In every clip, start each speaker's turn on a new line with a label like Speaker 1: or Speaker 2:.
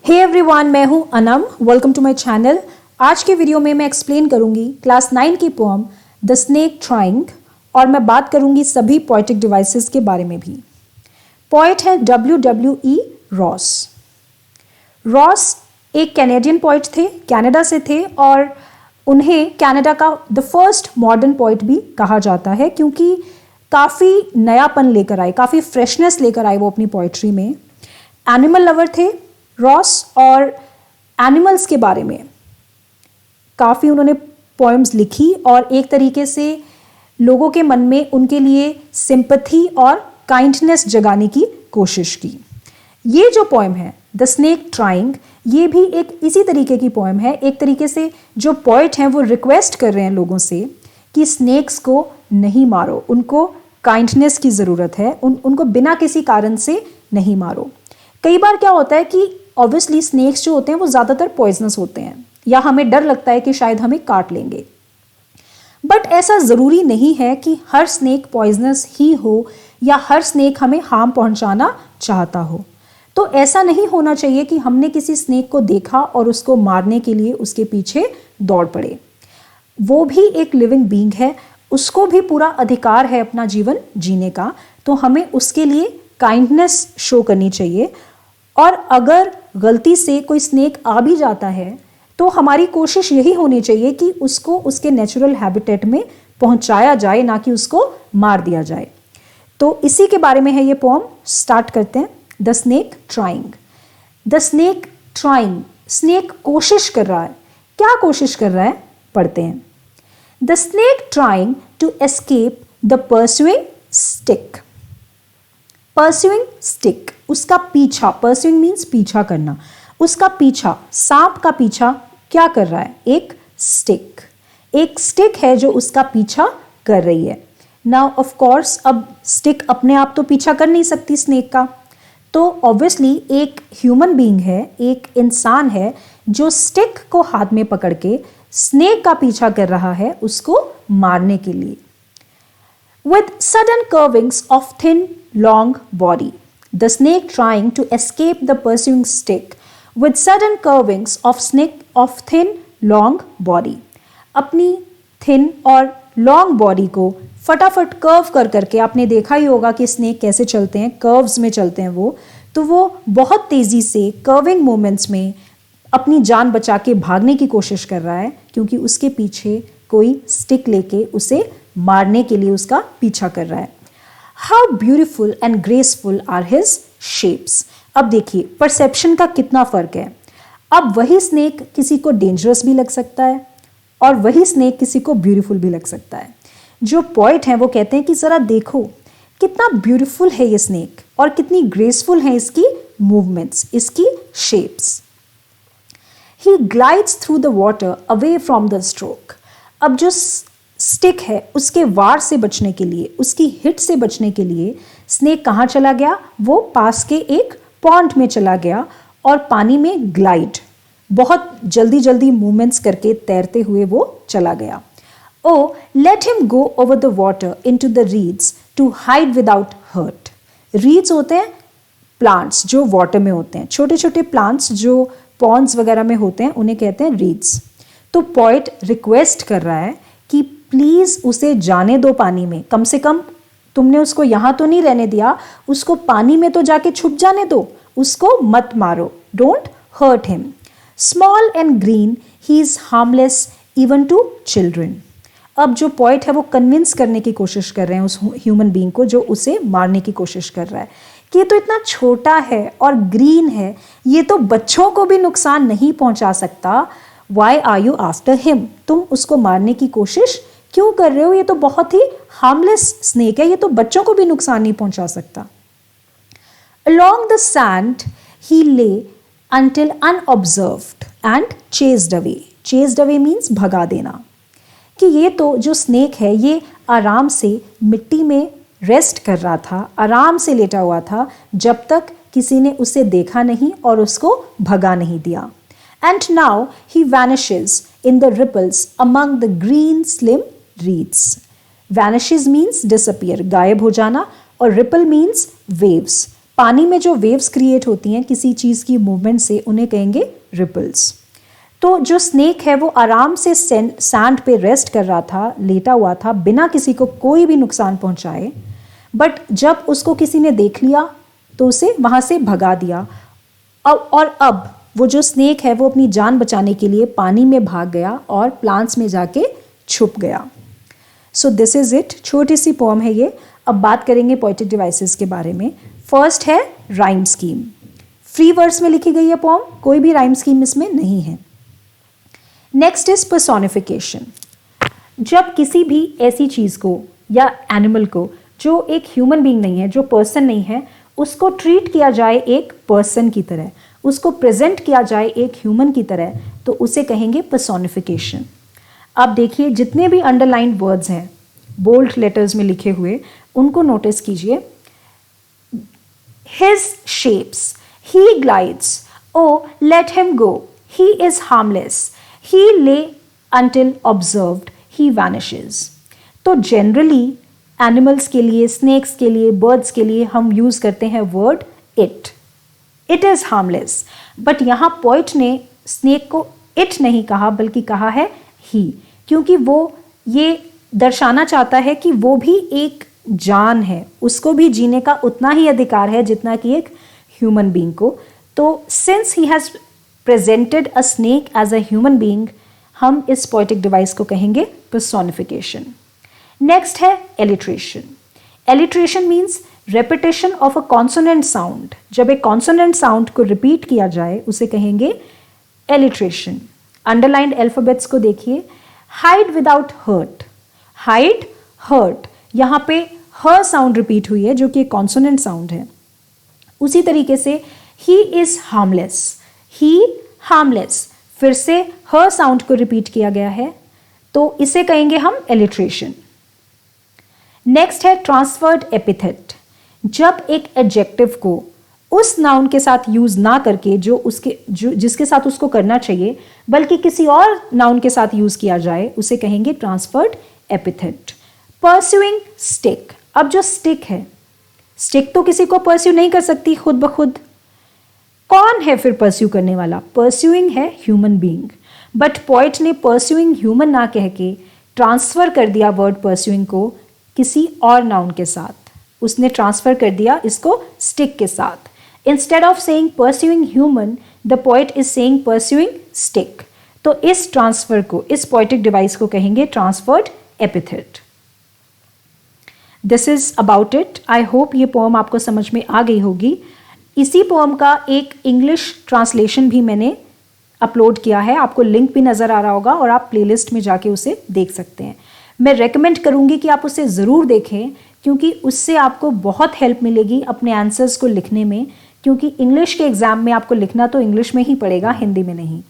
Speaker 1: हे everyone, मैं हूं Anam. Welcome to my channel. आज के वीडियो में मैं एक्सप्लेन करूंगी क्लास 9 की पोएम द स्नेक ट्राइंग और मैं बात करूंगी सभी पोएटिक डिवाइसेस के बारे में भी। पोएट है W.E. रॉस। रॉस एक कैनेडियन पोएट थे, कनाडा से थे और उन्हें कनाडा का द फर्स्ट मॉडर्न पोएट भी कहा जाता है क्योंकि काफ़ी नयापन लेकर आए, काफ़ी फ्रेशनेस लेकर आए वो अपनी पोएट्री में। एनिमल लवर थे रॉस और एनिमल्स के बारे में काफ़ी उन्होंने पोएम्स लिखी और एक तरीके से लोगों के मन में उनके लिए सिंपैथी और काइंडनेस जगाने की कोशिश की। ये जो पोएम है द स्नेक ट्राइंग, ये भी एक इसी तरीके की पोएम है। एक तरीके से जो पोएट हैं वो रिक्वेस्ट कर रहे हैं लोगों से कि स्नेक्स को नहीं मारो, उनको काइंडनेस की ज़रूरत है, उनको बिना किसी कारण से नहीं मारो। कई बार क्या होता है कि ऑब्वियसली स्नेक्स जो होते हैं वो ज़्यादातर पॉइजनस होते हैं या हमें डर लगता है कि शायद हमें काट लेंगे, बट ऐसा ज़रूरी नहीं है कि हर स्नेक पॉइजनस ही हो या हर स्नेक हमें हार्म पहुंचाना चाहता हो। तो ऐसा नहीं होना चाहिए कि हमने किसी स्नेक को देखा और उसको मारने के लिए उसके पीछे दौड़ पड़े। वो भी एक लिविंग बीइंग है, उसको भी पूरा अधिकार है अपना जीवन जीने का, तो हमें उसके लिए काइंडनेस शो करनी चाहिए। और अगर गलती से कोई स्नेक आ भी जाता है तो हमारी कोशिश यही होनी चाहिए कि उसको उसके नेचुरल हैबिटेट में पहुंचाया जाए, ना कि उसको मार दिया जाए। तो इसी के बारे में है ये पोएम। स्टार्ट करते हैं। The snake trying. The snake trying, snake कोशिश कर रहा है। क्या कोशिश कर रहा है, पढ़ते हैं। The snake trying to escape the pursuing stick. Pursuing stick, उसका पीछा। परस्यूइंग मीन्स पीछा करना। उसका पीछा, सांप का पीछा क्या कर रहा है, एक स्टिक। एक स्टिक है जो उसका पीछा कर रही है। नाउ ऑफ कोर्स अब स्टिक अपने आप तो पीछा कर नहीं सकती स्नेक का, तो ऑब्वियसली एक ह्यूमन बीइंग है, एक इंसान है जो स्टिक को हाथ में पकड़ के स्नेक का पीछा कर रहा है उसको मारने के लिए। With sudden curvings of thin, long body, the snake trying to escape the pursuing stick. With sudden curvings of thin, long body. अपनी thin और long body को फटाफट कर्व कर करके, आपने देखा ही होगा कि स्नेक कैसे चलते हैं, कर्व्स में चलते हैं वो, तो वो बहुत तेज़ी से कर्विंग मोमेंट्स में अपनी जान बचा के भागने की कोशिश कर रहा है क्योंकि उसके पीछे कोई स्टिक लेके उसे मारने के लिए उसका पीछा कर रहा है। How beautiful and graceful are his shapes. अब देखिए परसेप्शन का कितना फर्क है। अब वही स्नेक किसी को डेंजरस भी लग सकता है और वही स्नेक किसी को ब्यूटीफुल भी लग सकता है। जो पोएट हैं वो कहते हैं कि ज़रा देखो कितना ब्यूटीफुल है ये स्नेक और कितनी ग्रेसफुल है इसकी मूवमेंट्स, इसकी shapes. He glides through the water away from the stroke. अब जो स्टिक है उसके वार से बचने के लिए, उसकी हिट से बचने के लिए स्नेक कहाँ चला गया, वो पास के एक पॉन्ड में चला गया और पानी में ग्लाइड, बहुत जल्दी जल्दी मूवमेंट्स करके तैरते हुए वो चला गया। Oh let him go over the water into the reeds to hide without hurt. Reeds होते हैं प्लांट्स जो वाटर में होते हैं, छोटे छोटे प्लांट्स जो पॉन्ड्स वगैरह में होते हैं, उन्हें कहते हैं रीड्स। तो पोएट रिक्वेस्ट कर रहा है कि प्लीज़ उसे जाने दो पानी में, कम से कम तुमने उसको यहाँ तो नहीं रहने दिया, उसको पानी में तो जाके छुप जाने दो, उसको मत मारो, don't hurt him. Small and green he is harmless even to children. अब जो पोएट है वो कन्विंस करने की कोशिश कर रहे हैं उस ह्यूमन बीइंग को जो उसे मारने की कोशिश कर रहा है कि ये तो इतना छोटा है और ग्रीन है, ये तो बच्चों को भी नुकसान नहीं पहुंचा सकता। Why are you after him? तुम उसको मारने की कोशिश क्यों कर रहे हो, ये तो बहुत ही हार्मलेस स्नेक है, ये तो बच्चों को भी नुकसान नहीं पहुंचा सकता। Along the sand he lay until unobserved and chased away. Chased away means भगा देना। कि ये तो जो स्नेक है ये आराम से मिट्टी में रेस्ट कर रहा था, आराम से लेटा हुआ था जब तक किसी ने उसे देखा नहीं और उसको भगा नहीं दिया। And now he vanishes in the ripples among the green slim reeds. Vanishes means disappear, गायब हो जाना, और ripple means waves, पानी में जो वेव्स क्रिएट होती हैं किसी चीज़ की मूवमेंट से, उन्हें कहेंगे रिपल्स। तो जो स्नेक है वो आराम से सैंड पे रेस्ट कर रहा था, लेटा हुआ था, बिना किसी को कोई भी नुकसान पहुंचाए। बट जब उसको किसी ने देख लिया तो उसे वहाँ से भगा दिया। अब वो जो स्नेक है वो अपनी जान बचाने के लिए पानी में भाग गया और प्लांट्स में जाके छुप गया। So this is it. छोटी सी पोएम है ये। अब बात करेंगे पोएटिक डिवाइसेस के बारे में। फर्स्ट है राइम स्कीम। फ्री वर्ड्स में लिखी गई है पोएम, कोई भी राइम स्कीम इसमें नहीं है। Next is personification. जब किसी भी ऐसी चीज़ को या एनिमल को जो एक ह्यूमन बीइंग नहीं है, जो पर्सन नहीं है, उसको ट्रीट किया जाए एक पर्सन की तरह, उसको प्रेजेंट किया जाए एक ह्यूमन की तरह, तो उसे कहेंगे पर्सोनिफिकेशन। अब देखिए जितने भी अंडरलाइंड वर्ड्स हैं बोल्ड लेटर्स में लिखे हुए, उनको नोटिस कीजिए। His shapes, he glides, oh let him go, he is harmless, he lay until observed, he vanishes। तो जनरली एनिमल्स के लिए, स्नेक्स के लिए, बर्ड्स के लिए हम यूज करते हैं word it. It is harmless. But यहाँ पोइट ने स्नेक को इट नहीं कहा बल्कि कहा है ही, क्योंकि वो ये दर्शाना चाहता है कि वो भी एक जान है, उसको भी जीने का उतना ही अधिकार है जितना कि एक ह्यूमन बीइंग को। तो since he has presented a snake as a human being, हम इस पोएटिक डिवाइस को कहेंगे पर्सोनिफिकेशन। नेक्स्ट है alliteration. Alliteration means repetition of a consonant sound. जब एक कॉन्सोनेंट साउंड को रिपीट किया जाए उसे कहेंगे एलिट्रेशन। अंडरलाइंड अल्फाबेट्स को देखिए। Hide without hurt, hide, hurt, यहाँ पे ह साउंड रिपीट हुई है जो कि एक कॉन्सोनेंट साउंड है। उसी तरीके से he is harmless, he harmless, फिर से ह साउंड को रिपीट किया गया है, तो इसे कहेंगे हम एलिट्रेशन। नेक्स्ट है ट्रांसफर्ड एपिथेट। जब एक एडजेक्टिव को उस नाउन के साथ यूज ना करके जिसके साथ उसको करना चाहिए, बल्कि किसी और नाउन के साथ यूज किया जाए, उसे कहेंगे ट्रांसफर्ड एपिथेट। Pursuing stick. अब जो स्टिक है, स्टिक तो किसी को परस्यू नहीं कर सकती खुद ब खुद। कौन है फिर परस्यू करने वाला? परस्यूइंग है ह्यूमन बीइंग। बट पोएट ने परस्यूइंग ह्यूमन ना कह के ट्रांसफर कर दिया वर्ड परस्यूइंग को किसी और नाउन के साथ। उसने ट्रांसफर कर दिया इसको स्टिक के साथ। Instead of saying pursuing human, the poet is saying pursuing stick. तो इस ट्रांसफर को, इस पोएटिक डिवाइस को कहेंगे transferred epithet. This is about it. I hope ये पोएम आपको समझ में आ गई होगी। इसी पोएम का एक इंग्लिश ट्रांसलेशन भी मैंने अपलोड किया है, आपको लिंक भी नज़र आ रहा होगा और आप प्लेलिस्ट में जाके उसे देख सकते हैं। मैं रेकमेंड करूँगी कि आप उसे ज़रूर देखें, क्योंकि उससे आपको बहुत हेल्प मिलेगी अपने आंसर्स को लिखने में, क्योंकि इंग्लिश के एग्ज़ाम में आपको लिखना तो इंग्लिश में ही पड़ेगा, हिंदी में नहीं।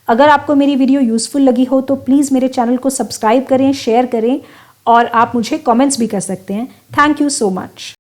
Speaker 1: अगर आपको मेरी वीडियो यूज़फुल लगी हो तो प्लीज़ मेरे चैनल को सब्सक्राइब करें, शेयर करें और आप मुझे कमेंट्स भी कर सकते हैं। Thank you so much.